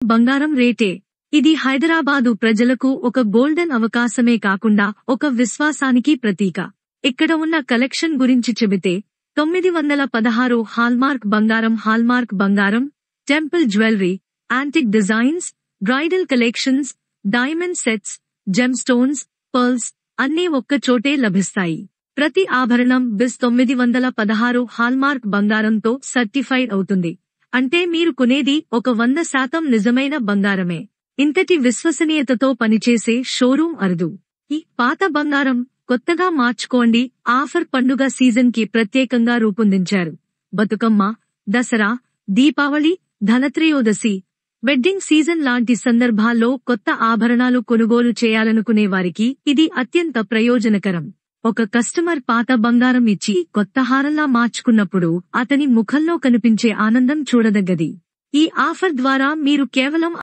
బంగారం రేటే. ఇది హైదరాబాదు ప్రజలకు ఒక గోల్డెన్ అవకాశమే కాకుండా ఒక విశ్వాసానికి ప్రతీక. ఇక్కడ ఉన్న కలెక్షన్ గురించి చెబితే 916 హాల్మార్క్ బంగారం, temple jewellery, antique designs, bridal collections, diamond sets, gem stones, pearls అన్నీ ఒక్క చోటే లభిస్తాయి. ప్రతి ఆభరణం BIS 916 హాల్మార్క్ బంగారంతో సర్టిఫైడ్ అవుతుంది. అంటే మీరు కొనేది ఒక 100% నిజమైన బంగారమే. ఇంతటి విశ్వసనీయతతో పనిచేసే షోరూం అరుదు. ఈ పాత బంగారం కొత్తగా మార్చుకోండి ఆఫర్ పండుగ సీజన్ కి ప్రత్యేకంగా రూపొందించారు. బతుకమ్మ, దసరా, దీపావళి, ధనత్రయోదశి, వెడ్డింగ్ సీజన్ లాంటి సందర్భాల్లో కొత్త ఆభరణాలు కొనుగోలు చేయాలనుకునే వారికి ఇది అత్యంత ప్రయోజనకరం. ఒక కస్టమర్ పాత బంగారం ఇచ్చి కొత్త హారంలా మార్చుకున్నప్పుడు అతని ముఖంలో కనిపించే ఆనందం చూడదగ్గది. ఈ ఆఫర్ ద్వారా మీరు కేవలం